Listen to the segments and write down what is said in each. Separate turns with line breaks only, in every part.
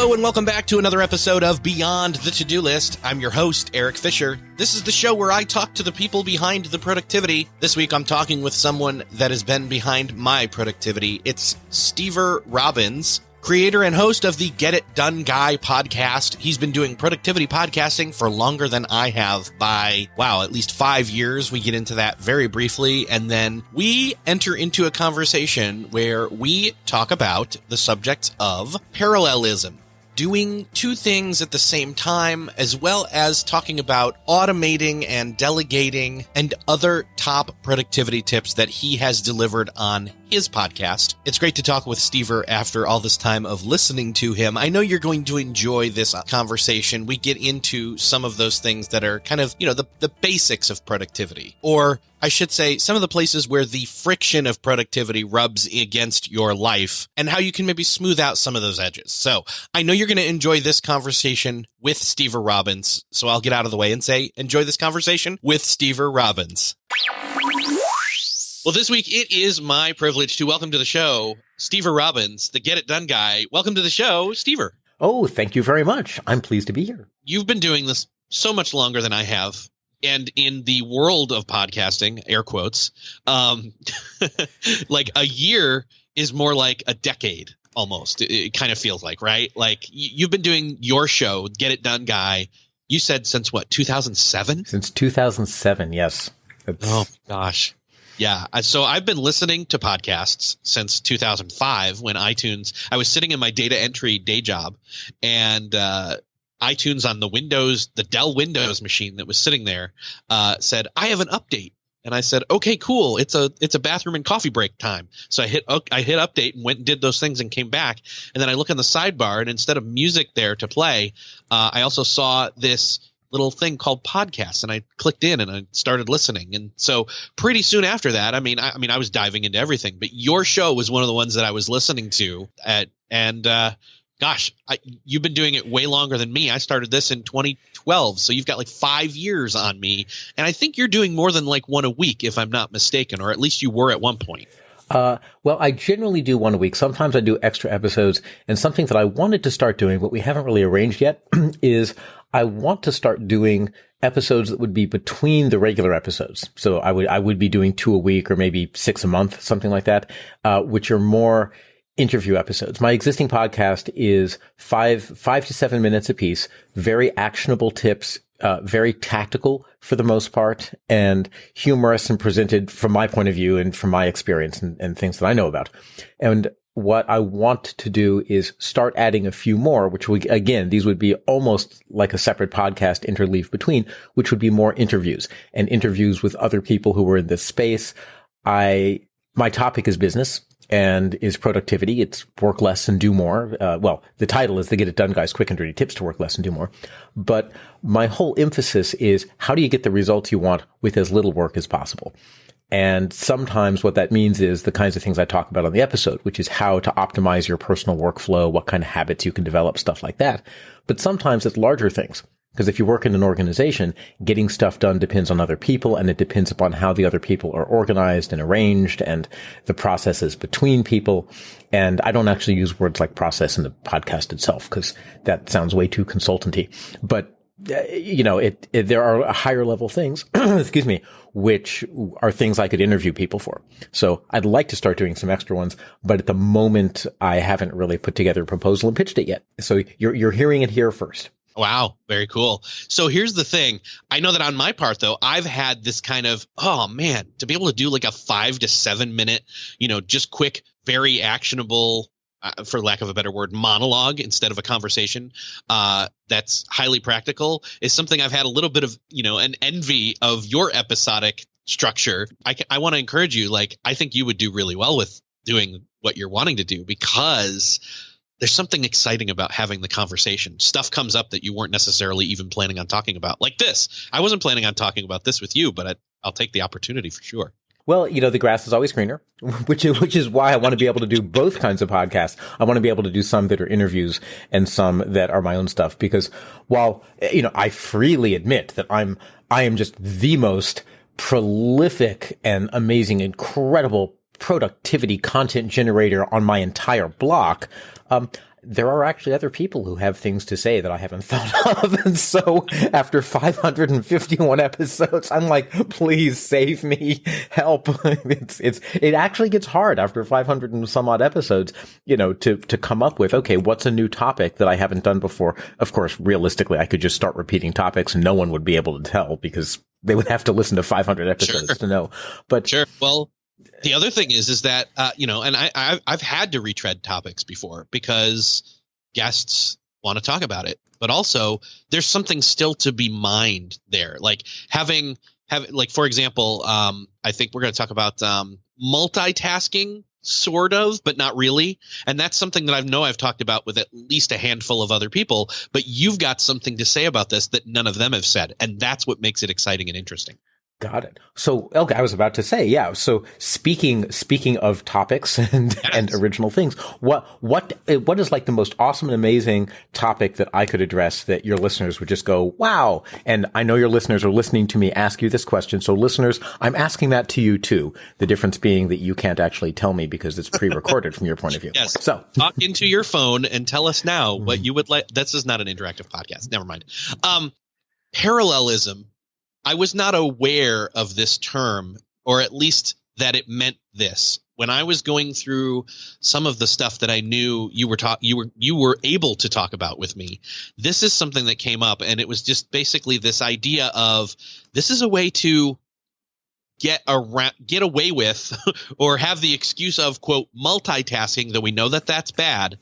Hello and welcome back to another episode of Beyond the To-Do List. I'm your host, Erik Fisher. This is the show where I talk to the people behind the productivity. This week I'm talking with someone that has been behind my productivity. It's Stever Robbins, creator and host of the Get It Done Guy podcast. He's been doing productivity podcasting for longer than I have by, at least 5 years. We get into that very briefly, and then we enter into a conversation where we talk about the subject of parallelism, doing two things at the same time, as well as talking about automating and delegating and other top productivity tips that he has delivered on his podcast. It's great to talk with Stever after all this time of listening to him. I know you're going to enjoy this conversation. We get into some of those things that are kind of, the basics of productivity, or I should say some of the places where the friction of productivity rubs against your life and how you can maybe smooth out some of those edges. So I know you're going to enjoy this conversation with Stever Robbins. So I'll get out of the way and say, enjoy this conversation with Stever Robbins. Well, this week it is my privilege to welcome to the show Stever Robbins, the Get It Done guy. Welcome to the show, Stever.
Oh, thank you very much. I'm pleased to be here.
You've been doing this so much longer than I have. And in the world of podcasting, air quotes, like a year is more like a decade almost. It kind of feels like, right? Like you've been doing your show, Get It Done Guy. You said since what, 2007?
Since 2007, yes.
Oh, gosh. Yeah. So I've been listening to podcasts since 2005 when I was sitting in my data entry day job, and iTunes on the Dell Windows machine that was sitting there said, I have an update. And I said, okay, cool. It's a bathroom and coffee break time. So I hit update and went and did those things and came back. And then I look on the sidebar, and instead of music there to play, I also saw this little thing called podcasts, and I clicked in and I started listening. And so pretty soon after that, I was diving into everything, but your show was one of the ones that I was listening to you've been doing it way longer than me. I started this in 2012. So you've got like 5 years on me. And I think you're doing more than like one a week, if I'm not mistaken, or at least you were at one point.
Well, I generally do one a week. Sometimes I do extra episodes, and something that I wanted to start doing, but we haven't really arranged yet, is I want to start doing episodes that would be between the regular episodes. So I would be doing 2 a week or maybe 6 a month, something like that, which are more interview episodes. My existing podcast is 5 to 7 minutes apiece, very actionable tips, very tactical for the most part, and humorous and presented from my point of view and from my experience and things that I know about. And what I want to do is start adding a few more, these would be almost like a separate podcast interleaved between, which would be more interviews and interviews with other people who were in this space. My topic is business and is productivity. It's work less and do more. The title is the Get It Done Guys, Quick and Dirty Tips to Work Less and Do More. But my whole emphasis is how do you get the results you want with as little work as possible? And sometimes what that means is the kinds of things I talk about on the episode, which is how to optimize your personal workflow, what kind of habits you can develop, stuff like that. But sometimes it's larger things. Because if you work in an organization, getting stuff done depends on other people, and it depends upon how the other people are organized and arranged and the processes between people. And I don't actually use words like process in the podcast itself because that sounds way too consultanty. But there are higher level things, excuse me, which are things I could interview people for. So I'd like to start doing some extra ones, but at the moment I haven't really put together a proposal and pitched it yet. So you're hearing it here first.
Wow. Very cool. So here's the thing. I know that on my part, though, I've had this kind of, to be able to do like a 5 to 7 minute, just quick, very actionable, for lack of a better word, monologue instead of a conversation that's highly practical is something I've had a little bit of, an envy of your episodic structure. I want to encourage you. Like, I think you would do really well with doing what you're wanting to do because there's something exciting about having the conversation. Stuff comes up that you weren't necessarily even planning on talking about, like this. I wasn't planning on talking about this with you, but I'll take the opportunity for sure.
Well, the grass is always greener, which is why I want to be able to do both kinds of podcasts. I want to be able to do some that are interviews and some that are my own stuff, because while, I freely admit that I am just the most prolific and amazing, incredible productivity content generator on my entire block. there are actually other people who have things to say that I haven't thought of. And so after 551 episodes, I'm like, please save me, help. It actually gets hard after 500 and some odd episodes, to come up with, okay, what's a new topic that I haven't done before? Of course, realistically, I could just start repeating topics and no one would be able to tell because they would have to listen to 500 episodes to know. But
sure. Well, the other thing is that, and I've had to retread topics before because guests want to talk about it, but also there's something still to be mined there. Like having, for example, I think we're going to talk about multitasking, sort of, but not really. And that's something that I've talked about with at least a handful of other people, but you've got something to say about this that none of them have said. And that's what makes it exciting and interesting.
Got it. So, okay, I was about to say, yeah. So speaking of topics and original things, what is like the most awesome and amazing topic that I could address that your listeners would just go, wow. And I know your listeners are listening to me ask you this question. So listeners, I'm asking that to you too. The difference being that you can't actually tell me because it's pre-recorded from your point of view.
Yes.
So
talk into your phone and tell us now what you would like. This is not an interactive podcast. Never mind. Parallelism. I was not aware of this term, or at least that it meant this. When I was going through some of the stuff that I knew you were able to talk about with me, this is something that came up, and it was just basically this idea of this is a way to get away with or have the excuse of, quote, multitasking, though we know that that's bad,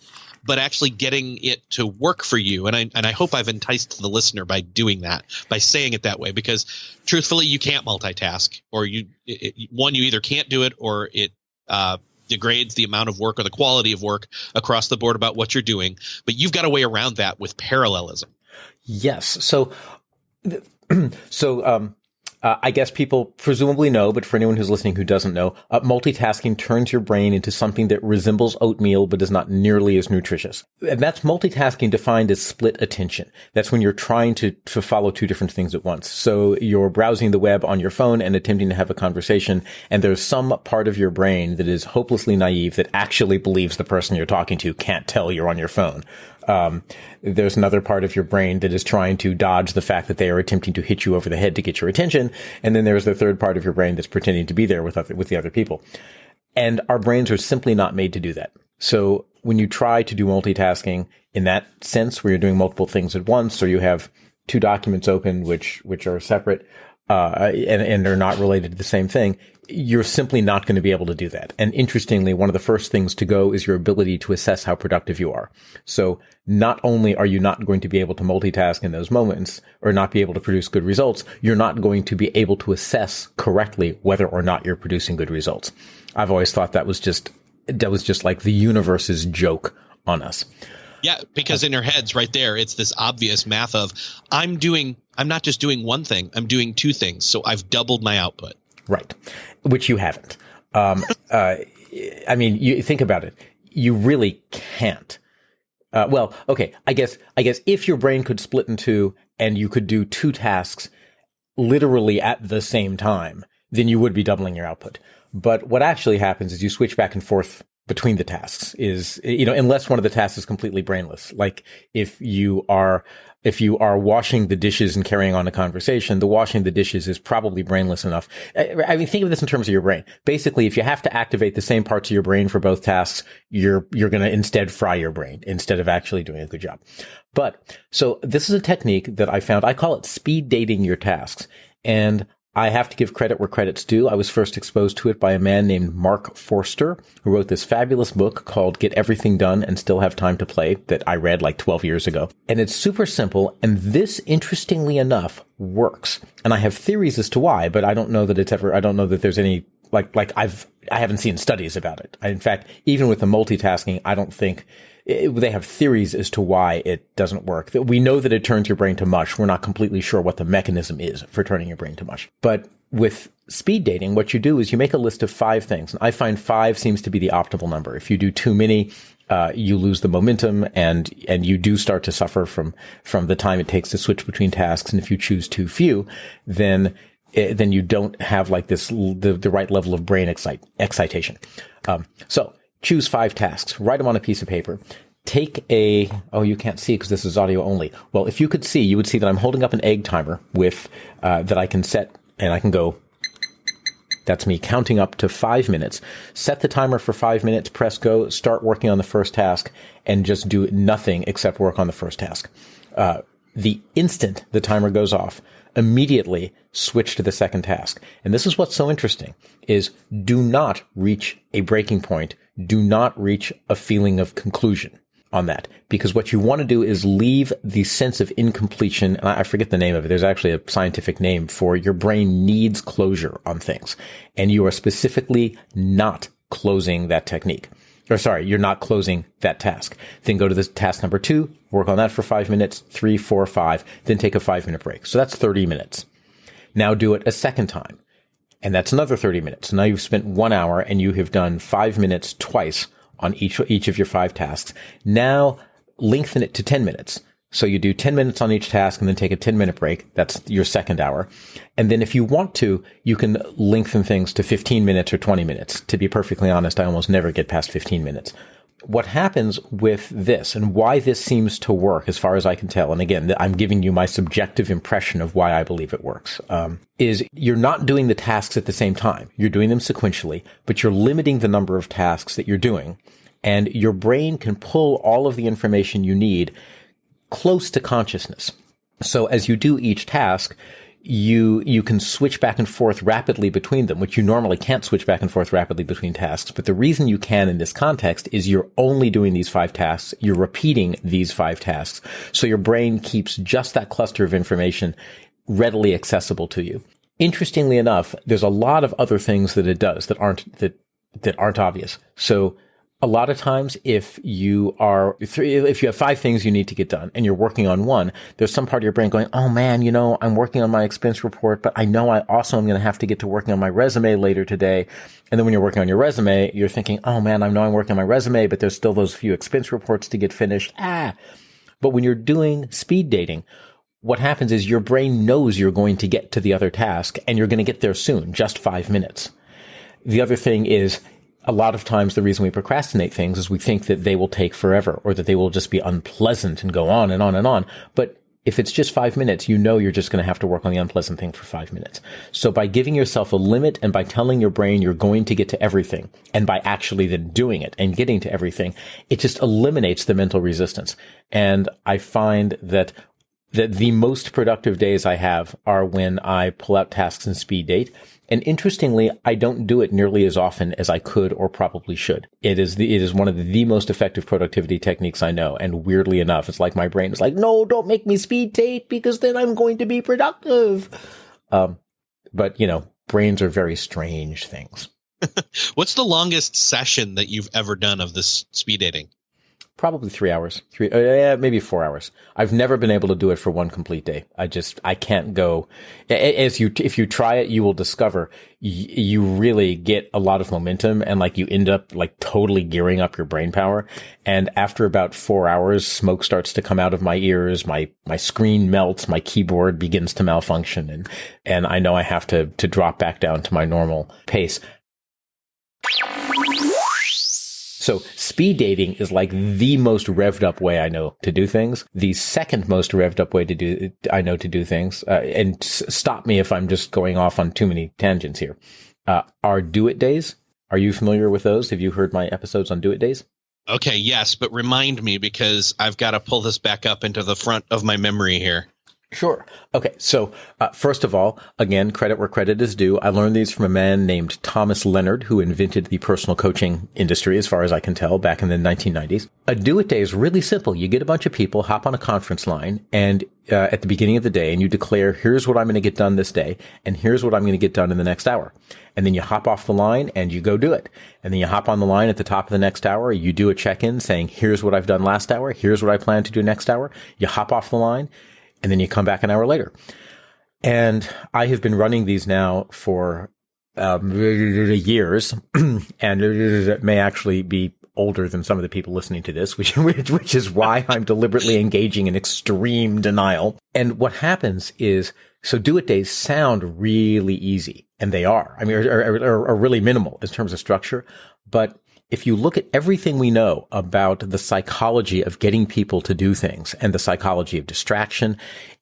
but actually getting it to work for you. And I hope I've enticed the listener by doing that, by saying it that way, because truthfully, you can't multitask, or you either can't do it or it degrades the amount of work or the quality of work across the board about what you're doing. But you've got a way around that with parallelism.
Yes. So I guess people presumably know, but for anyone who's listening who doesn't know, multitasking turns your brain into something that resembles oatmeal but is not nearly as nutritious. And that's multitasking defined as split attention. That's when you're trying to follow two different things at once. So you're browsing the web on your phone and attempting to have a conversation, and there's some part of your brain that is hopelessly naive that actually believes the person you're talking to can't tell you're on your phone. There's another part of your brain that is trying to dodge the fact that they are attempting to hit you over the head to get your attention. And then there's the third part of your brain that's pretending to be there with the other people. And our brains are simply not made to do that. So when you try to do multitasking in that sense, where you're doing multiple things at once, or you have two documents open, which are separate, and they're not related to the same thing, you're simply not going to be able to do that. And interestingly, one of the first things to go is your ability to assess how productive you are. So not only are you not going to be able to multitask in those moments or not be able to produce good results, you're not going to be able to assess correctly whether or not you're producing good results. I've always thought that was just like the universe's joke on us.
Yeah, because in your heads right there, it's this obvious math of I'm not just doing one thing, I'm doing two things. So I've doubled my output. Right.
Which you haven't. I mean, you think about it. You really can't. Okay. I guess if your brain could split in two and you could do two tasks literally at the same time, then you would be doubling your output. But what actually happens is you switch back and forth between the tasks unless one of the tasks is completely brainless. Like if you are washing the dishes and carrying on a conversation, the washing the dishes is probably brainless enough. I mean, think of this in terms of your brain. Basically, if you have to activate the same parts of your brain for both tasks, you're going to instead fry your brain instead of actually doing a good job. But so this is a technique that I found. I call it speed dating your tasks. And I have to give credit where credit's due. I was first exposed to it by a man named Mark Forster, who wrote this fabulous book called Get Everything Done and Still Have Time to Play that I read like 12 years ago. And it's super simple. And this, interestingly enough, works. And I have theories as to why, but I don't know that there's any, I haven't seen studies about it. In fact, even with the multitasking, I don't think they have theories as to why it doesn't work. We know that it turns your brain to mush. We're not completely sure what the mechanism is for turning your brain to mush. But with speed dating, what you do is you make a list of 5 things. And I find 5 seems to be the optimal number. If you do too many, you lose the momentum and you do start to suffer from the time it takes to switch between tasks. And if you choose too few, then you don't have like the right level of brain excitation. So choose 5 tasks, write them on a piece of paper, you can't see because this is audio only. Well, if you could see, you would see that I'm holding up an egg timer with, that I can set, and I can go, that's me counting up to 5 minutes. Set the timer for 5 minutes, press go, start working on the first task, and just do nothing except work on the first task. The instant the timer goes off, immediately switch to the second task. And this is what's so interesting, is do not reach a breaking point. Do not reach a feeling of conclusion on that, because what you want to do is leave the sense of incompletion. I forget the name of it. There's actually a scientific name for your brain needs closure on things. And you are specifically not closing that technique. You're not closing that task. Then go to this task number 2, work on that for 5 minutes, 3, 4, 5, then take a 5-minute break. So that's 30 minutes. Now do it a second time. And that's another 30 minutes. So now you've spent 1 hour and you have done 5 minutes twice on each of your 5 tasks. Now lengthen it to 10 minutes. So you do 10 minutes on each task and then take a 10-minute break. That's your second hour. And then if you want to, you can lengthen things to 15 minutes or 20 minutes. To be perfectly honest, I almost never get past 15 minutes. What happens with this and why this seems to work, as far as I can tell, and again, I'm giving you my subjective impression of why I believe it works, is you're not doing the tasks at the same time. You're doing them sequentially, but you're limiting the number of tasks that you're doing. And your brain can pull all of the information you need close to consciousness. So as you do each task, you can switch back and forth rapidly between them, which you normally can't switch back and forth rapidly between tasks. But the reason you can in this context is you're only doing these 5 tasks. You're repeating these 5 tasks. So your brain keeps just that cluster of information readily accessible to you. Interestingly enough, there's a lot of other things that it does that aren't obvious. So a lot of times, if you have 5 things you need to get done and you're working on one, there's some part of your brain going, oh man, I'm working on my expense report, but I know I also am going to have to get to working on my resume later today. And then when you're working on your resume, you're thinking, oh man, I know I'm working on my resume, but there's still those few expense reports to get finished. But when you're doing speed dating, what happens is your brain knows you're going to get to the other task and you're going to get there soon, just 5 minutes. The other thing is, a lot of times the reason we procrastinate things is we think that they will take forever or that they will just be unpleasant and go on and on and on. But if it's just 5 minutes, you're just going to have to work on the unpleasant thing for 5 minutes. So by giving yourself a limit and by telling your brain you're going to get to everything, and by actually then doing it and getting to everything, it just eliminates the mental resistance. And I find that the most productive days I have are when I pull out tasks in speed date. And interestingly, I don't do it nearly as often as I could or probably should. It is one of the most effective productivity techniques I know. And weirdly enough, it's like my brain is like, no, don't make me speed date because then I'm going to be productive. But brains are very strange things.
What's the longest session that you've ever done of this speed dating?
Probably 3 hours, maybe 4 hours. I've never been able to do it for one complete day. I can't go. If you try it, you will discover you really get a lot of momentum and you end up totally gearing up your brain power. And after about 4 hours, smoke starts to come out of my ears. My screen melts. My keyboard begins to malfunction. And I know I have to drop back down to my normal pace. So speed dating is the most revved up way I know to do things. The second most revved up way I know to do things, and stop me if I'm just going off on too many tangents here, are do-it days. Are you familiar with those? Have you heard my episodes on do-it days?
Okay, yes, but remind me because I've got to pull this back up into the front of my memory here.
Sure. Okay. So, first of all, again, credit where credit is due. I learned these from a man named Thomas Leonard, who invented the personal coaching industry, as far as I can tell, back in the 1990s. A do-it day is really simple. You get a bunch of people, hop on a conference line, and at the beginning of the day, and you declare, here's what I'm going to get done this day, and here's what I'm going to get done in the next hour. And then you hop off the line and you go do it. And then you hop on the line at the top of the next hour. You do a check-in saying, here's what I've done last hour. Here's what I plan to do next hour. You hop off the line. And then you come back an hour later. And I have been running these now for years, and it may actually be older than some of the people listening to this, which is why I'm deliberately engaging in extreme denial. And what happens is, so do-it days sound really easy, and they are. I mean, are really minimal in terms of structure, but if you look at everything we know about the psychology of getting people to do things and the psychology of distraction,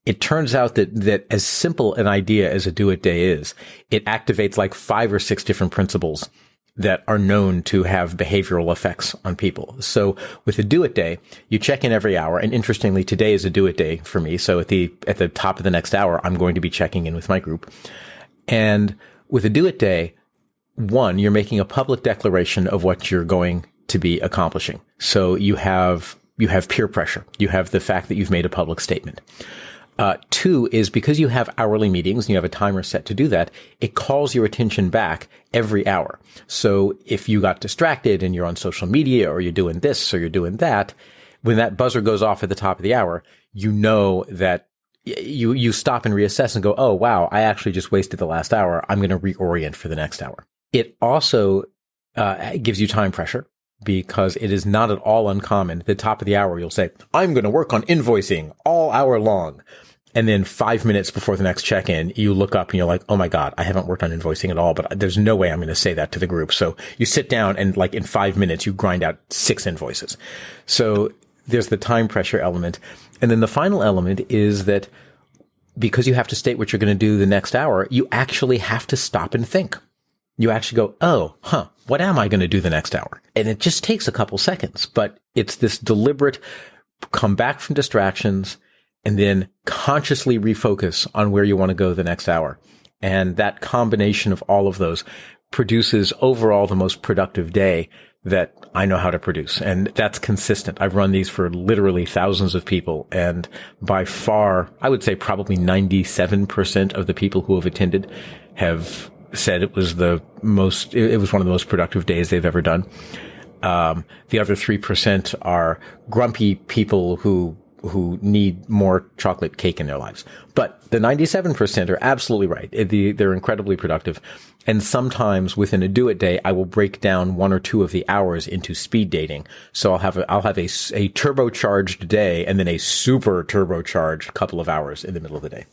it turns out that as simple an idea as a do-it-day is, it activates like 5 or 6 different principles that are known to have behavioral effects on people. So with a do-it-day, you check in every hour. And interestingly, today is a do-it-day for me. So at the top of the next hour, I'm going to be checking in with my group. And with a do-it-day, one, you're making a public declaration of what you're going to be accomplishing. So you have peer pressure. You have the fact that you've made a public statement. 2 is because you have hourly meetings and you have a timer set to do that, it calls your attention back every hour. So if you got distracted and you're on social media or you're doing this or you're doing that, when that buzzer goes off at the top of the hour, you know that you stop and reassess and go, oh, wow, I actually just wasted the last hour. I'm going to reorient for the next hour. It also gives you time pressure, because it is not at all uncommon. At the top of the hour, you'll say, I'm going to work on invoicing all hour long. And then 5 minutes before the next check-in, you look up and you're like, oh my God, I haven't worked on invoicing at all, but there's no way I'm going to say that to the group. So you sit down and like in 5 minutes, you grind out 6 invoices. So there's the time pressure element. And then the final element is that because you have to state what you're going to do the next hour, you actually have to stop and think. You actually go, oh, what am I going to do the next hour? And it just takes a couple seconds, but it's this deliberate come back from distractions and then consciously refocus on where you want to go the next hour. And that combination of all of those produces overall the most productive day that I know how to produce. And that's consistent. I've run these for literally thousands of people. And by far, I would say probably 97% of the people who have attended have said it was one of the most productive days they've ever done. The other 3% are grumpy people who need more chocolate cake in their lives. But the 97% are absolutely right. They're incredibly productive. And sometimes within a do-it day, I will break down 1 or 2 of the hours into speed dating. So I'll have a turbocharged day and then a super turbocharged couple of hours in the middle of the day.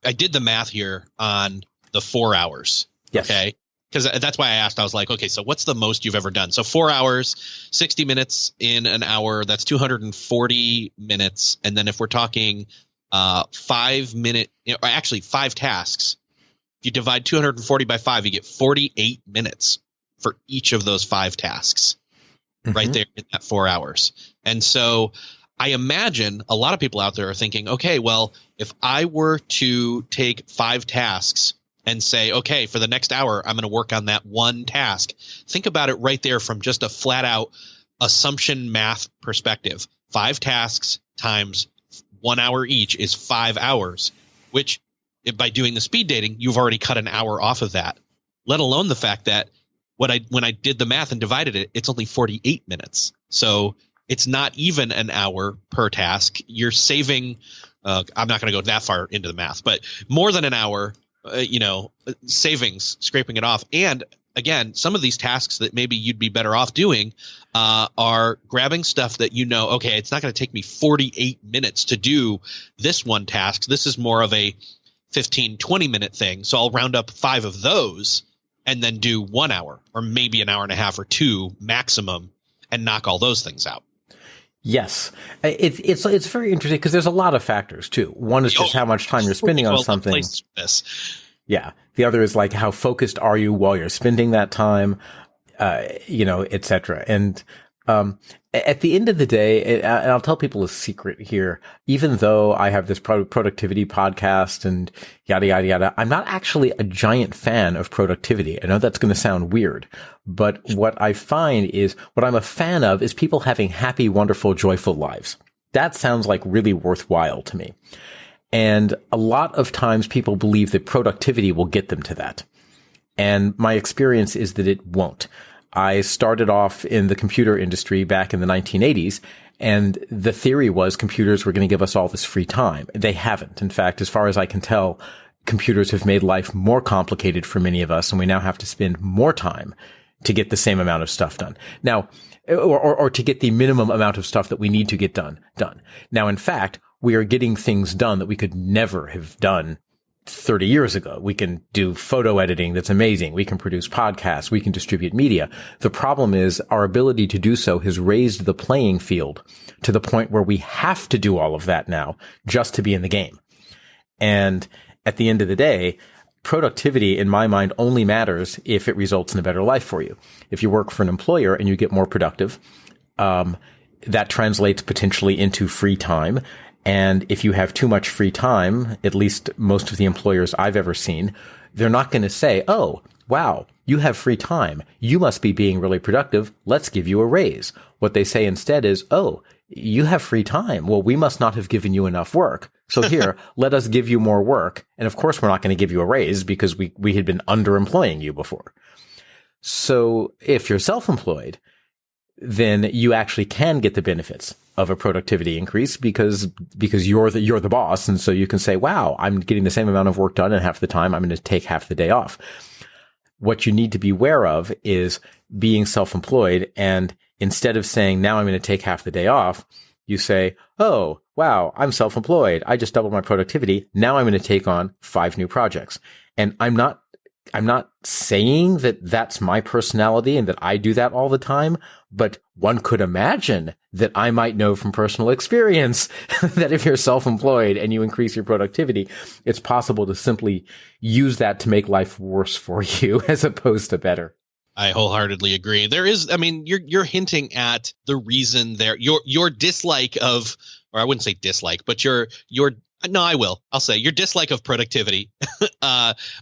I did the math here on the 4 hours.
Yes.
Okay. Because that's why I asked. I was like, okay, so what's the most you've ever done? So 4 hours, 60 minutes in an hour, that's 240 minutes. And then if we're talking 5 tasks, if you divide 240 by 5, you get 48 minutes for each of those 5 tasks right there in that 4 hours. And so I imagine a lot of people out there are thinking, okay, well, if I were to take 5 tasks and say, okay, for the next hour, I'm going to work on that one task. Think about it right there from just a flat out assumption math perspective. 5 tasks times 1 hour each is 5 hours, which by doing the speed dating, you've already cut an hour off of that, let alone the fact that when I did the math and divided it, it's only 48 minutes. So it's not even an hour per task. You're saving, I'm not going to go that far into the math, but more than an hour savings, scraping it off. And again, some of these tasks that maybe you'd be better off doing are grabbing stuff that okay, it's not going to take me 48 minutes to do this one task. This is more of a 15, 20-minute thing. So I'll round up 5 of those and then do 1 hour or maybe an hour and a half or 2 maximum and knock all those things out.
Yes. It's very interesting because there's a lot of factors too. One is just how much time you're spending on something. Yeah. The other is like how focused are you while you're spending that time, et cetera. And at the end of the day, and I'll tell people a secret here, even though I have this productivity podcast and yada, yada, yada, I'm not actually a giant fan of productivity. I know that's going to sound weird, but what I find is what I'm a fan of is people having happy, wonderful, joyful lives. That sounds like really worthwhile to me. And a lot of times people believe that productivity will get them to that. And my experience is that it won't. I started off in the computer industry back in the 1980s, and the theory was computers were going to give us all this free time. They haven't. In fact, as far as I can tell, computers have made life more complicated for many of us, and we now have to spend more time to get the same amount of stuff done. Now, or to get the minimum amount of stuff that we need to get done. Now, in fact, we are getting things done that we could never have done 30 years ago. We can do photo editing that's amazing. We can produce podcasts. We can distribute media. The problem is our ability to do so has raised the playing field to the point where we have to do all of that now just to be in the game. And at the end of the day, productivity, in my mind, only matters if it results in a better life for you. If you work for an employer and you get more productive, that translates potentially into free time. And if you have too much free time, at least most of the employers I've ever seen, they're not going to say, oh, wow, you have free time. You must be being really productive. Let's give you a raise. What they say instead is, oh, you have free time. Well, we must not have given you enough work. So here, let us give you more work. And of course, we're not going to give you a raise because we had been underemploying you before. So if you're self-employed, then you actually can get the benefits of a productivity increase because you're the boss. And so you can say, wow, I'm getting the same amount of work done in half the time. I'm going to take half the day off. What you need to be aware of is being self-employed. And instead of saying, now I'm going to take half the day off, you say, oh, wow, I'm self-employed. I just doubled my productivity. Now I'm going to take on 5 new projects. And I'm not saying that that's my personality and that I do that all the time, but one could imagine that I might know from personal experience that if you're self-employed and you increase your productivity, it's possible to simply use that to make life worse for you as opposed to better.
I wholeheartely agree. There is, I mean, you're hinting at the reason there, your dislike of, or I wouldn't say dislike, but I'll say your dislike of productivity,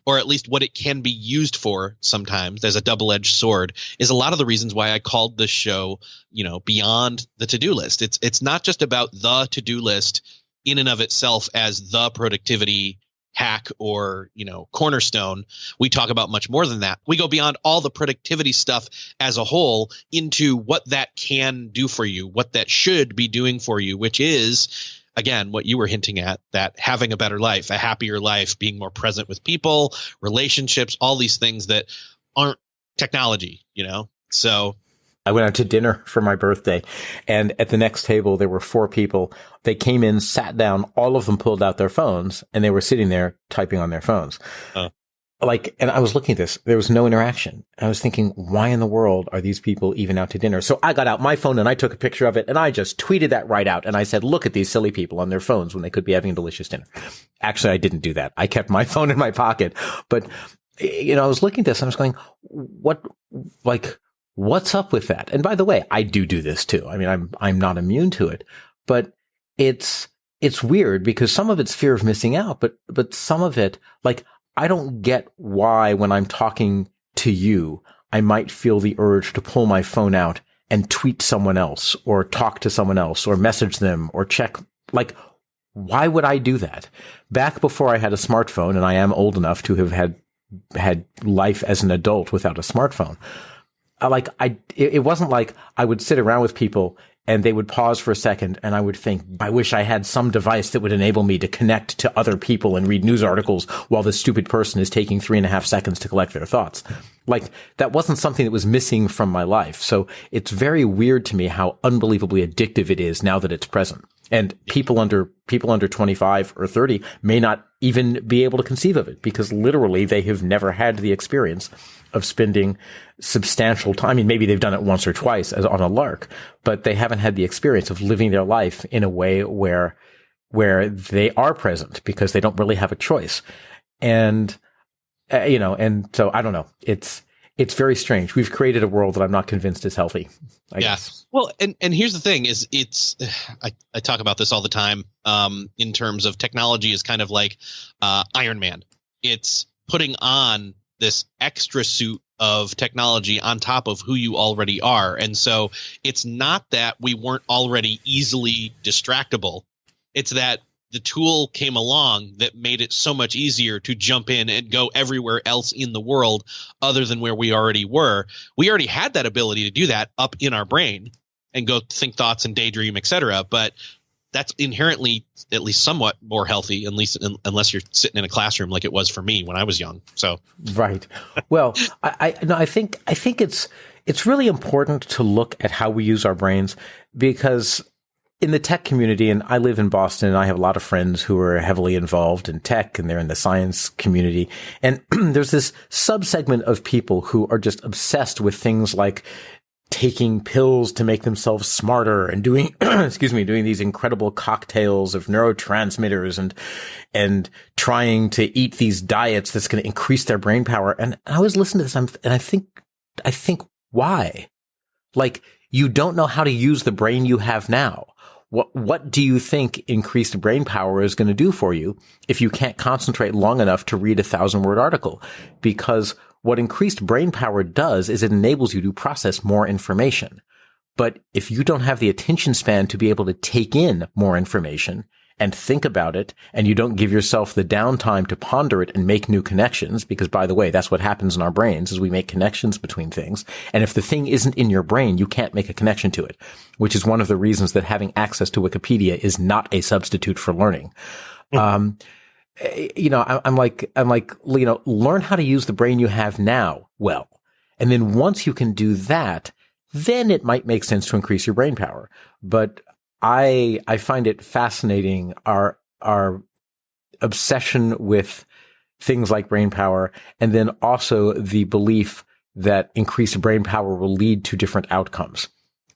or at least what it can be used for sometimes as a double-edged sword, is a lot of the reasons why I called this show, Beyond the To-Do List. It's not just about the to-do list in and of itself as the productivity hack or, cornerstone. We talk about much more than that. We go beyond all the productivity stuff as a whole into what that can do for you, what that should be doing for you, which is, again, what you were hinting at, that having a better life, a happier life, being more present with people, relationships, all these things that aren't technology, So
I went out to dinner for my birthday, and at the next table, there were 4 people. They came in, sat down, all of them pulled out their phones, and they were sitting there typing on their phones. And I was looking at this. There was no interaction. I was thinking, why in the world are these people even out to dinner? So I got out my phone and I took a picture of it and I just tweeted that right out. And I said, look at these silly people on their phones when they could be having a delicious dinner. Actually, I didn't do that. I kept my phone in my pocket. But, I was looking at this and I was going, what's up with that? And by the way, I do this too. I mean, I'm not immune to it, but it's weird because some of it's fear of missing out, but some of it, I don't get why when I'm talking to you, I might feel the urge to pull my phone out and tweet someone else or talk to someone else or message them or check. Why would I do that? Back before I had a smartphone, and I am old enough to have had life as an adult without a smartphone. It wasn't like I would sit around with people and they would pause for a second and I would think, I wish I had some device that would enable me to connect to other people and read news articles while this stupid person is taking 3.5 seconds to collect their thoughts. That wasn't something that was missing from my life. So it's very weird to me how unbelievably addictive it is now that it's present. And people under 25 or 30 may not even be able to conceive of it because literally they have never had the experience of spending substantial time. I mean, maybe they've done it once or twice as on a lark, but they haven't had the experience of living their life in a way where they are present because they don't really have a choice. And, and so I don't know. It's very strange. We've created a world that I'm not convinced is healthy, I guess.
Well, and here's the thing is I talk about this all the time, in terms of technology is kind of like, Iron Man. It's putting on this extra suit of technology on top of who you already are. And so it's not that we weren't already easily distractible. It's that the tool came along that made it so much easier to jump in and go everywhere else in the world other than where we already were. We already had that ability to do that up in our brain and go think thoughts and daydream, etc. But that's inherently at least somewhat more healthy, at least unless you're sitting in a classroom like it was for me when I was young. So
right. Well, I think it's really important to look at how we use our brains because in the tech community, and I live in Boston, and I have a lot of friends who are heavily involved in tech, and they're in the science community. And there's this subsegment of people who are just obsessed with things like taking pills to make themselves smarter and doing, doing these incredible cocktails of neurotransmitters and trying to eat these diets that's going to increase their brain power. And I always listen to this and I think, why? Like, you don't know how to use the brain you have now. What do you think increased brain power is going to do for you if you can't concentrate long enough to read a 1,000-word article? Because what increased brain power does is it enables you to process more information. But if you don't have the attention span to be able to take in more information and think about it, and you don't give yourself the downtime to ponder it and make new connections, because, by the way, that's what happens in our brains, is we make connections between things. And if the thing isn't in your brain, you can't make a connection to it, which is one of the reasons that having access to Wikipedia is not a substitute for learning. I'm like, learn how to use the brain you have now well. And then once you can do that, then it might make sense to increase your brain power. But I find it fascinating, our obsession with things like brain power, and then also the belief that increased brain power will lead to different outcomes.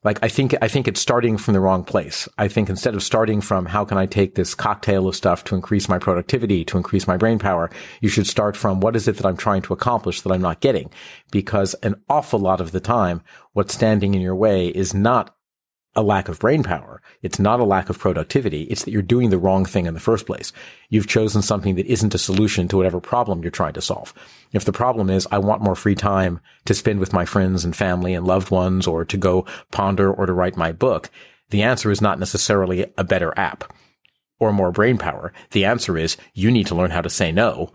Like, I think it's starting from the wrong place. I think instead of starting from how can I take this cocktail of stuff to increase my productivity, to increase my brain power, you should start from what is it that I'm trying to accomplish that I'm not getting? Because an awful lot of the time, what's standing in your way is not a lack of brain power. It's not a lack of productivity. It's that you're doing the wrong thing in the first place. You've chosen something that isn't a solution to whatever problem you're trying to solve. If the problem is, I want more free time to spend with my friends and family and loved ones, or to go ponder or to write my book, the answer is not necessarily a better app or more brain power. The answer is you need to learn how to say no,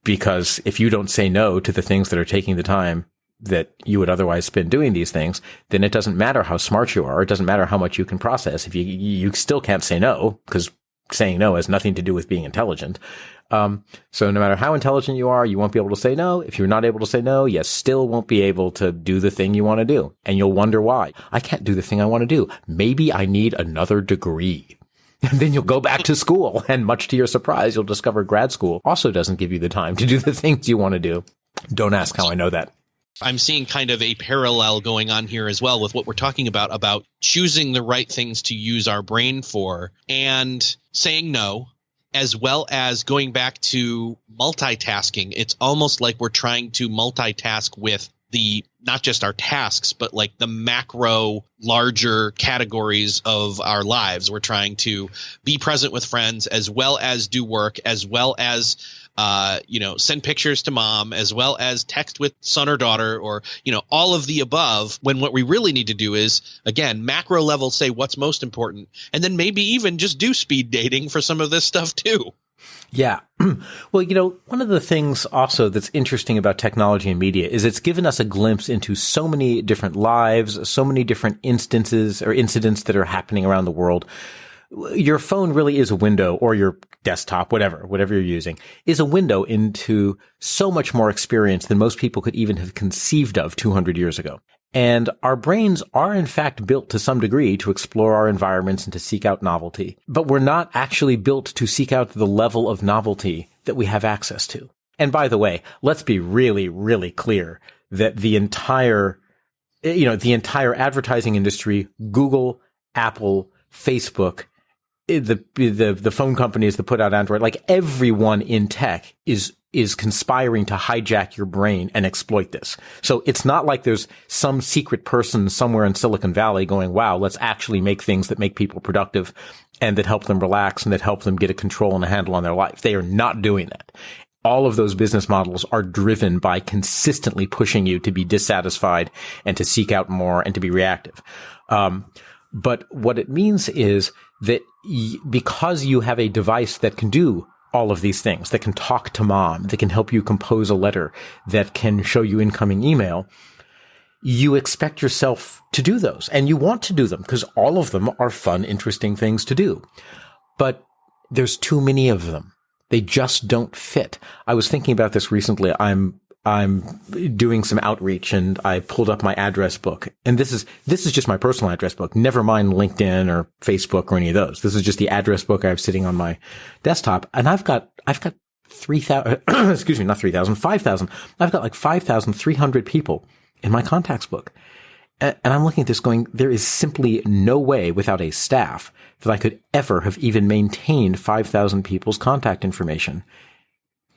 because if you don't say no to the things that are taking the time that you would otherwise spend doing these things, then it doesn't matter how smart you are. It doesn't matter how much you can process. If you still can't say no, because saying no has nothing to do with being intelligent. So no matter how intelligent you are, you won't be able to say no. If you're not able to say no, you still won't be able to do the thing you want to do. And you'll wonder why. I can't do the thing I want to do. Maybe I need another degree. And then you'll go back to school, and much to your surprise, you'll discover grad school also doesn't give you the time to do the things you want to do. Don't ask how I know that.
I'm seeing kind of a parallel going on here as well with what we're talking about choosing the right things to use our brain for and saying no, as well as going back to multitasking. It's almost like we're trying to multitask with the not just our tasks, but like the macro larger categories of our lives. We're trying to be present with friends, as well as do work, as well as send pictures to mom, as well as text with son or daughter, or, all of the above, when what we really need to do is, again, macro level, say what's most important, and then maybe even just do speed dating for some of this stuff too.
Yeah. Well, one of the things also that's interesting about technology and media is it's given us a glimpse into so many different lives, so many different instances or incidents that are happening around the world. Your phone really is a window, or your desktop, whatever you're using, is a window into so much more experience than most people could even have conceived of 200 years ago. And our brains are, in fact, built to some degree to explore our environments and to seek out novelty. But we're not actually built to seek out the level of novelty that we have access to. And by the way, let's be really, really clear that the entire advertising industry, Google, Apple, Facebook, the phone companies that put out Android, like everyone in tech is conspiring to hijack your brain and exploit this. So it's not like there's some secret person somewhere in Silicon Valley going, wow, let's actually make things that make people productive and that help them relax and that help them get a control and a handle on their life. They are not doing that. All of those business models are driven by consistently pushing you to be dissatisfied and to seek out more and to be reactive. But what it means is that because you have a device that can do all of these things, that can talk to mom, that can help you compose a letter, that can show you incoming email, you expect yourself to do those, and you want to do them because all of them are fun, interesting things to do. But there's too many of them. They just don't fit. I was thinking about this recently. I'm I'm doing some outreach and I pulled up my address book. And this is just my personal address book. Never mind LinkedIn or Facebook or any of those. This is just the address book I have sitting on my desktop. And I've got 3,000, excuse me, not 3,000, 5,000. I've got like 5,300 people in my contacts book. And I'm looking at this going, there is simply no way without a staff that I could ever have even maintained 5,000 people's contact information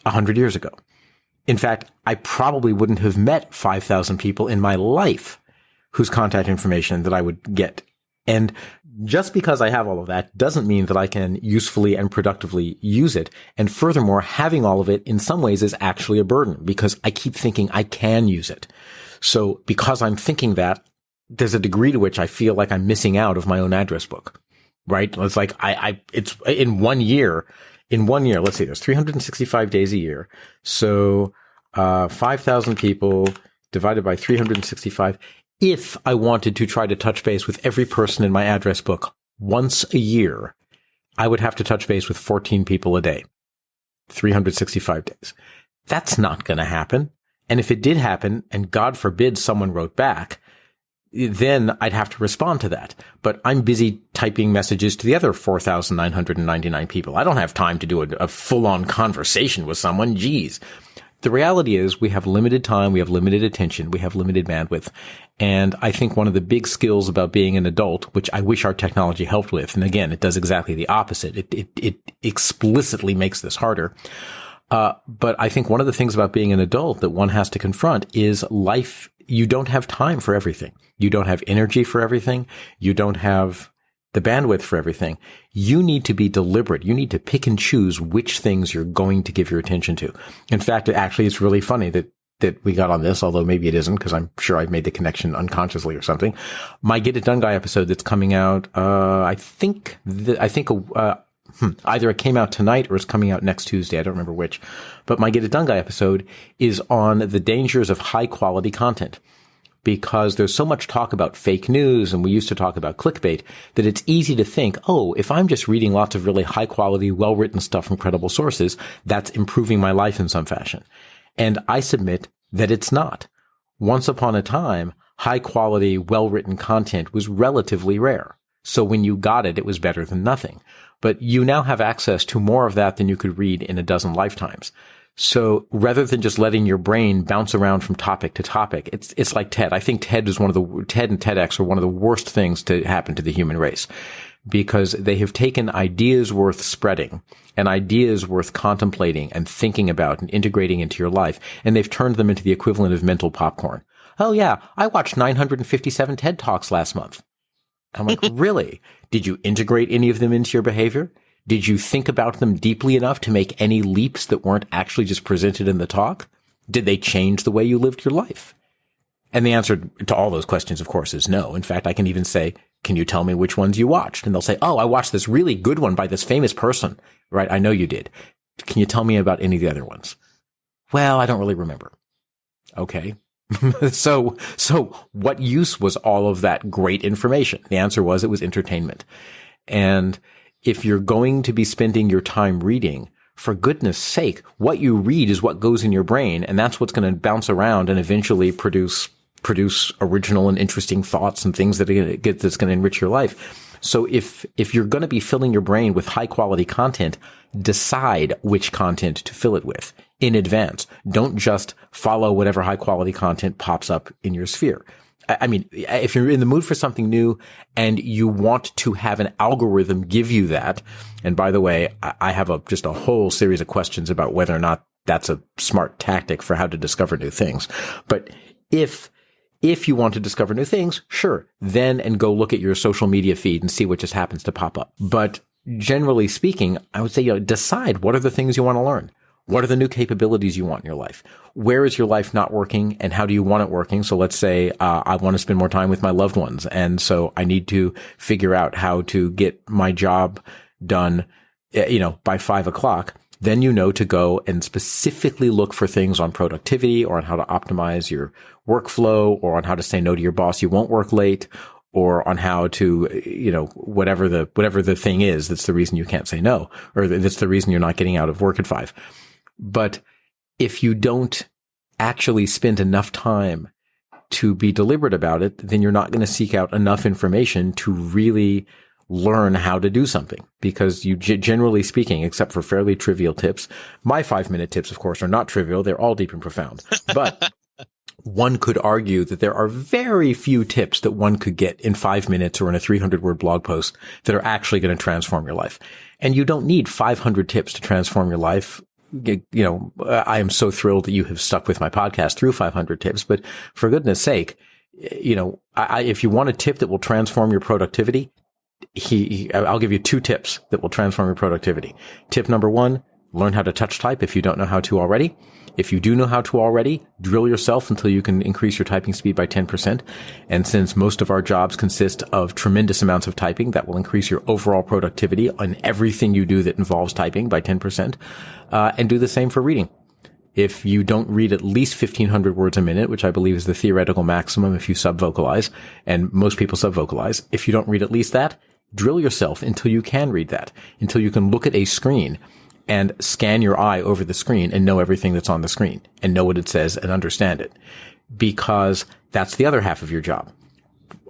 100 years ago. In fact, I probably wouldn't have met 5,000 people in my life whose contact information that I would get. And just because I have all of that doesn't mean that I can usefully and productively use it. And furthermore, having all of it in some ways is actually a burden because I keep thinking I can use it. So because I'm thinking that, there's a degree to which I feel like I'm missing out of my own address book, right? It's like it's in 1 year, let's see, there's 365 days a year. So, 5,000 people divided by 365. If I wanted to try to touch base with every person in my address book once a year, I would have to touch base with 14 people a day, 365 days. That's not going to happen. And if it did happen, and God forbid someone wrote back, then I'd have to respond to that. But I'm busy typing messages to the other 4,999 people. I don't have time to do a full-on conversation with someone. Geez. The reality is we have limited time, we have limited attention, we have limited bandwidth. And I think one of the big skills about being an adult, which I wish our technology helped with, and again, it does exactly the opposite. It explicitly makes this harder. But I think one of the things about being an adult that one has to confront is life. You don't have time for everything. You don't have energy for everything. You don't have the bandwidth for everything. You need to be deliberate. You need to pick and choose which things you're going to give your attention to. In fact, actually, it's really funny that we got on this, although maybe it isn't because I'm sure I've made the connection unconsciously or something. My Get It Done Guy episode that's coming out, I think either it came out tonight or it's coming out next Tuesday. I don't remember which. But my Get It Done Guy episode is on the dangers of high quality content. Because there's so much talk about fake news and we used to talk about clickbait that it's easy to think, oh, if I'm just reading lots of really high quality, well-written stuff from credible sources, that's improving my life in some fashion. And I submit that it's not. Once upon a time, high quality, well-written content was relatively rare. So when you got it, it was better than nothing. But you now have access to more of that than you could read in a dozen lifetimes. So rather than just letting your brain bounce around from topic to topic, it's like TED. I think TED and TEDx are one of the worst things to happen to the human race because they have taken ideas worth spreading and ideas worth contemplating and thinking about and integrating into your life, and they've turned them into the equivalent of mental popcorn. Oh yeah, I watched 957 TED Talks last month. I'm like, really? Did you integrate any of them into your behavior? Did you think about them deeply enough to make any leaps that weren't actually just presented in the talk? Did they change the way you lived your life? And the answer to all those questions, of course, is no. In fact, I can even say, can you tell me which ones you watched? And they'll say, oh, I watched this really good one by this famous person. Right? I know you did. Can you tell me about any of the other ones? Well, I don't really remember. Okay. So what use was all of that great information? The answer was it was entertainment. And if you're going to be spending your time reading, for goodness sake, what you read is what goes in your brain, and that's what's going to bounce around and eventually produce original and interesting thoughts and things that's going to enrich your life. So if you're going to be filling your brain with high quality content, decide which content to fill it with in advance. Don't just follow whatever high quality content pops up in your sphere. I mean, if you're in the mood for something new and you want to have an algorithm give you that, and by the way, I have just a whole series of questions about whether or not that's a smart tactic for how to discover new things. But if you want to discover new things, sure, then and go look at your social media feed and see what just happens to pop up. But generally speaking, I would say, decide what are the things you want to learn. What are the new capabilities you want in your life? Where is your life not working and how do you want it working? So let's say, I want to spend more time with my loved ones. And so I need to figure out how to get my job done, by 5:00. Then to go and specifically look for things on productivity or on how to optimize your workflow or on how to say no to your boss. You won't work late, or on how to, whatever the thing is, that's the reason you can't say no, or that's the reason you're not getting out of work at 5. But if you don't actually spend enough time to be deliberate about it, then you're not going to seek out enough information to really learn how to do something. Because you, generally speaking, except for fairly trivial tips, my 5-minute tips, of course, are not trivial. They're all deep and profound. But one could argue that there are very few tips that one could get in 5 minutes or in a 300-word blog post that are actually going to transform your life. And you don't need 500 tips to transform your life. I am so thrilled that you have stuck with my podcast through 500 tips, but for goodness sake, if you want a tip that will transform your productivity, I'll give you 2 tips that will transform your productivity. Tip number 1, learn how to touch type if you don't know how to already. If you do know how to already, drill yourself until you can increase your typing speed by 10%. And since most of our jobs consist of tremendous amounts of typing, that will increase your overall productivity on everything you do that involves typing by 10%. And do the same for reading. If you don't read at least 1,500 words a minute, which I believe is the theoretical maximum if you subvocalize, and most people subvocalize, if you don't read at least that, drill yourself until you can read that, until you can look at a screen and scan your eye over the screen and know everything that's on the screen and know what it says and understand it. Because that's the other half of your job.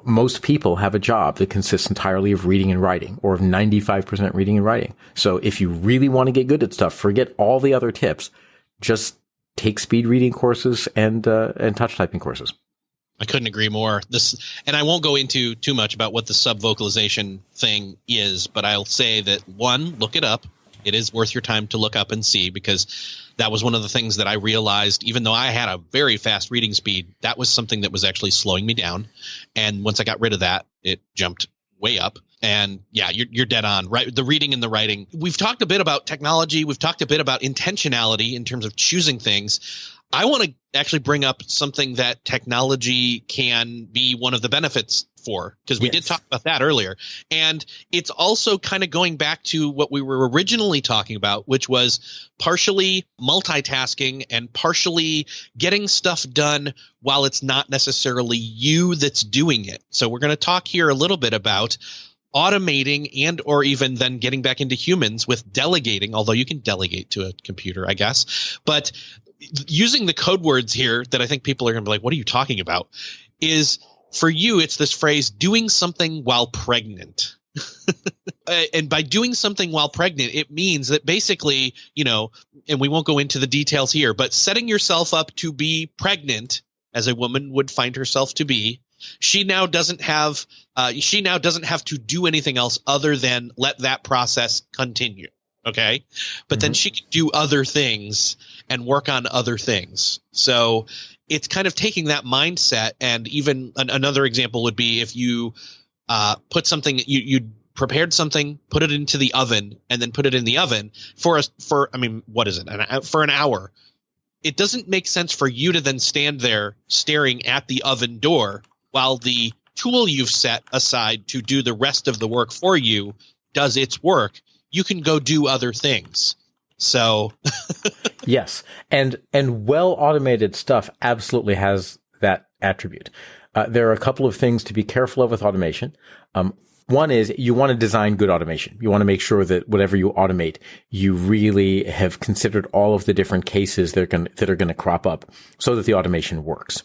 Most people have a job that consists entirely of reading and writing, or of 95% reading and writing. So if you really want to get good at stuff, forget all the other tips. Just take speed reading courses and touch typing courses.
I couldn't agree more. And I won't go into too much about what the subvocalization thing is, but I'll say that 1, look it up. It is worth your time to look up and see, because that was one of the things that I realized, even though I had a very fast reading speed, that was something that was actually slowing me down. And once I got rid of that, it jumped way up. And yeah, you're dead on, right? The reading and the writing. We've talked a bit about technology. We've talked a bit about intentionality in terms of choosing things. I want to actually bring up something that technology can be one of the benefits for, because we did talk about that earlier. And it's also kind of going back to what we were originally talking about, which was partially multitasking and partially getting stuff done while it's not necessarily you that's doing it. So we're going to talk here a little bit about automating and or even then getting back into humans with delegating, although you can delegate to a computer, I guess. But using the code words here that I think people are going to be like, what are you talking about? Is for you, it's this phrase, doing something while pregnant. And by doing something while pregnant, it means that basically, and we won't go into the details here, but setting yourself up to be pregnant, as a woman would find herself to be, she now doesn't have to do anything else other than let that process continue. Okay. But then she can do other things and work on other things. So it's kind of taking that mindset. And even another example would be if you put something, you prepared something, put it into the oven, and then put it in the oven for an hour. It doesn't make sense for you to then stand there staring at the oven door while the tool you've set aside to do the rest of the work for you does its work. You can go do other things. So
yes. And well automated stuff absolutely has that attribute. There are a couple of things to be careful of with automation. One is you want to design good automation. You want to make sure that whatever you automate, you really have considered all of the different cases that are going to crop up so that the automation works.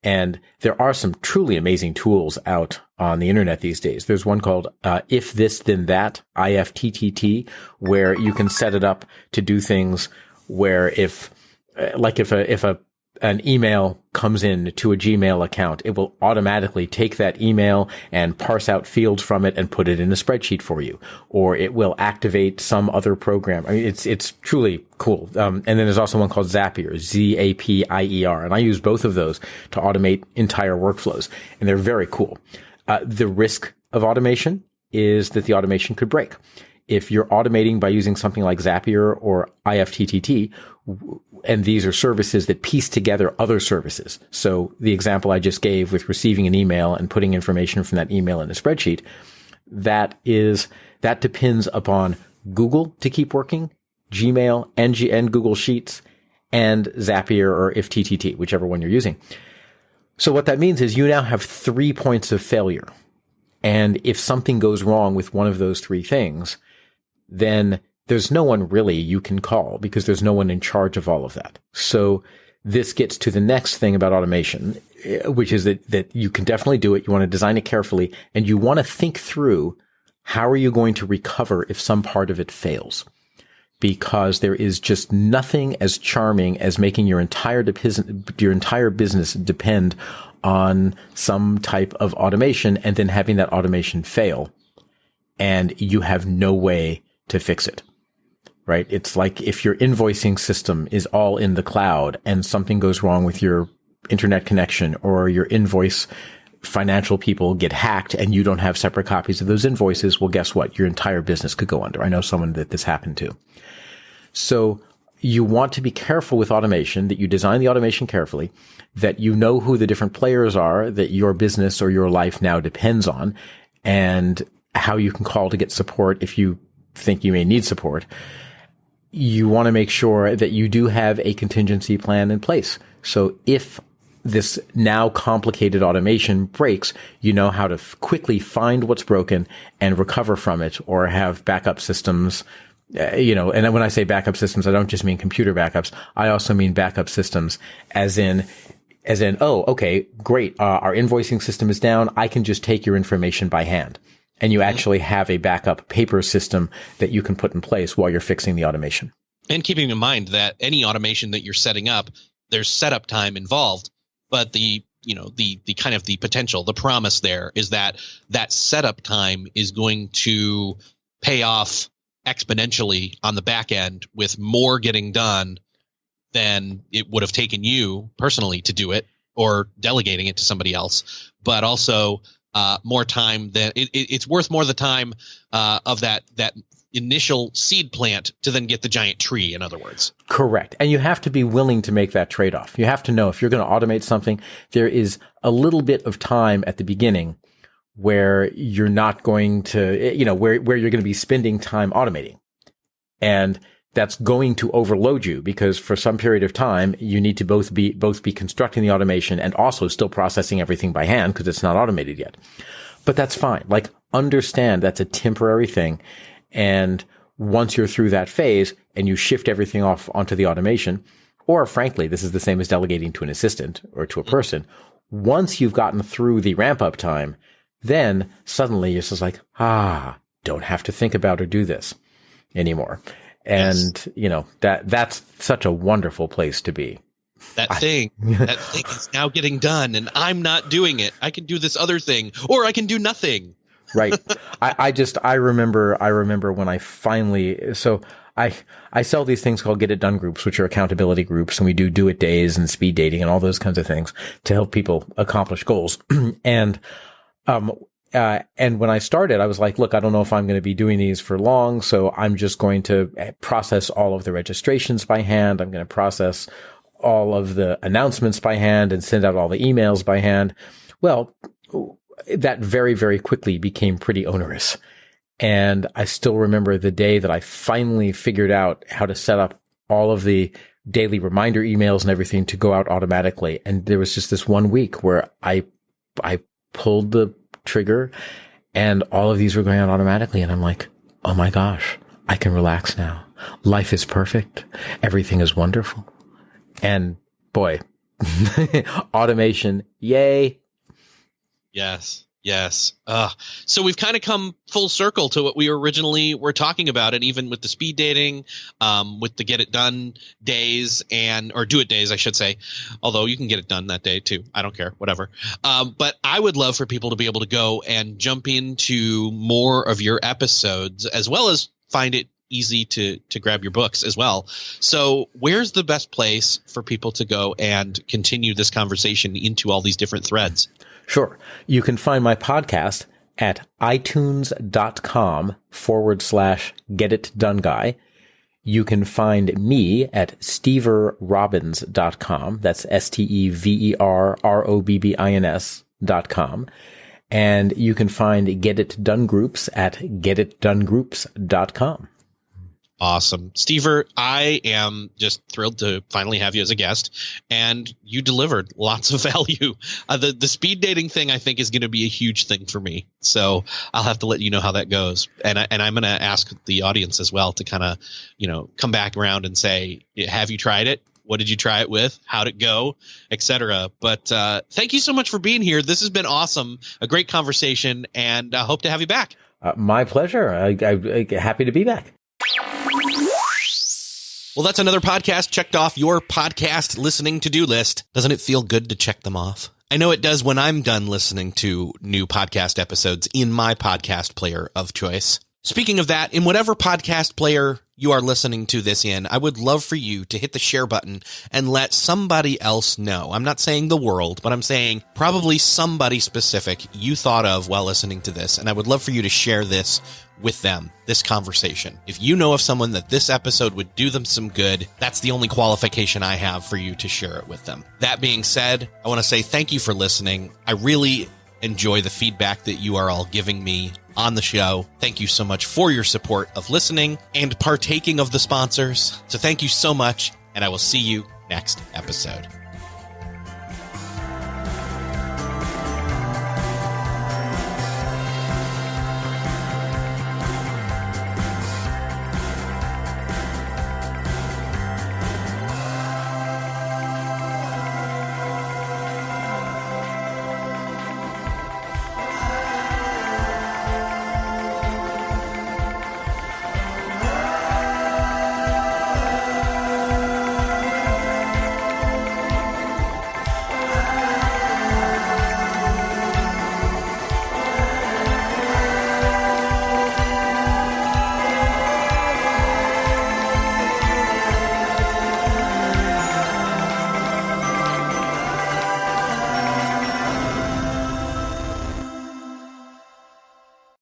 And there are some truly amazing tools out on the internet these days. There's one called If This Then That, IFTTT, where you can set it up to do things where if an email comes in to a Gmail account, it will automatically take that email and parse out fields from it and put it in a spreadsheet for you. Or it will activate some other program. I mean, it's truly cool. And then there's also one called Zapier, Zapier. And I use both of those to automate entire workflows. And they're very cool. The risk of automation is that the automation could break. If you're automating by using something like Zapier or IFTTT, and these are services that piece together other services. So the example I just gave with receiving an email and putting information from that email in a spreadsheet, that depends upon Google to keep working, Gmail and Google Sheets, and Zapier or IFTTT, whichever one you're using. So what that means is you now have 3 points of failure. And if something goes wrong with one of those 3 things, then there's no one really you can call because there's no one in charge of all of that. So this gets to the next thing about automation, which is that you can definitely do it. You want to design it carefully, and you want to think through how are you going to recover if some part of it fails? Because there is just nothing as charming as making your entire business depend on some type of automation and then having that automation fail, and you have no way to fix it. Right? It's like if your invoicing system is all in the cloud and something goes wrong with your internet connection, or your invoice financial people get hacked and you don't have separate copies of those invoices, well, guess what? Your entire business could go under. I know someone that this happened to. So you want to be careful with automation, that you design the automation carefully, that you know who the different players are that your business or your life now depends on, and how you can call to get support if you think you may need support. You want to make sure that you do have a contingency plan in place. So if this now complicated automation breaks, you know how to quickly find what's broken and recover from it, or have backup systems. And when I say backup systems, I don't just mean computer backups. I also mean backup systems as in, oh, okay, great. Our invoicing system is down. I can just take your information by hand. And you actually have a backup paper system that you can put in place while you're fixing the automation.
And keeping in mind that any automation that you're setting up, there's setup time involved, but the kind of the potential, the promise there is that setup time is going to pay off exponentially on the back end, with more getting done than it would have taken you personally to do it, or delegating it to somebody else, but also more time than it's worth more the time of that initial seed plant to then get the giant tree, in other words.
Correct. And you have to be willing to make that trade-off. You have to know if you're going to automate something, there is a little bit of time at the beginning where you're not going to, where you're going to be spending time automating. And that's going to overload you, because for some period of time, you need to both be constructing the automation and also still processing everything by hand, because it's not automated yet. But that's fine. Like, understand that's a temporary thing. And once you're through that phase and you shift everything off onto the automation, or frankly, this is the same as delegating to an assistant or to a person. Once you've gotten through the ramp up time, then suddenly you're just like, don't have to think about or do this anymore. And,
yes.
That's such a wonderful place to be.
That thing is now getting done, and I'm not doing it. I can do this other thing, or I can do nothing.
Right. I remember when I finally, so I sell these things called Get It Done groups, which are accountability groups, and we do it days and speed dating and all those kinds of things to help people accomplish goals. And when I started, I was like, look, I don't know if I'm going to be doing these for long, so I'm just going to process all of the registrations by hand. I'm going to process all of the announcements by hand and send out all the emails by hand. Well, that very, very quickly became pretty onerous. And I still remember the day that I finally figured out how to set up all of the daily reminder emails and everything to go out automatically. And there was just this one week where I pulled the trigger and all of these were going out automatically. And I'm like, oh my gosh, I can relax now. Life is perfect. Everything is wonderful. And boy, automation, yay.
Yes. So we've kind of come full circle to what we originally were talking about, and even with the speed dating, with the get it done days or do it days, I should say, although you can get it done that day too. I don't care, whatever. But I would love for people to be able to go and jump into more of your episodes, as well as find it easy to grab your books as well. So where's the best place for people to go and continue this conversation into all these different threads?
Sure. You can find my podcast at itunes.com/getitdoneguy. You can find me at steverrobbins.com. That's STEVERROBBINS.com. And you can find Get It Done Groups at getitdonegroups.com.
Awesome. Stever, I am just thrilled to finally have you as a guest, and you delivered lots of value. The speed dating thing, I think, is going to be a huge thing for me. So I'll have to let you know how that goes. And I'm going to ask the audience as well to kind of, come back around and say, have you tried it? What did you try it with? How'd it go? Etc. But thank you so much for being here. This has been awesome. A great conversation, and I hope to have you back.
My pleasure. I'm happy to be back.
Well, that's another podcast checked off your podcast listening to-do list. Doesn't it feel good to check them off? I know it does when I'm done listening to new podcast episodes in my podcast player of choice. Speaking of that, in whatever podcast player you are listening to this in, I would love for you to hit the share button and let somebody else know. I'm not saying the world, but I'm saying probably somebody specific you thought of while listening to this. And I would love for you to share this with them, this conversation. If you know of someone that this episode would do them some good, that's the only qualification I have for you to share it with them. That being said, I want to say thank you for listening. I really enjoy the feedback that you are all giving me on the show. Thank you so much for your support of listening and partaking of the sponsors. So thank you so much, and I will see you next episode.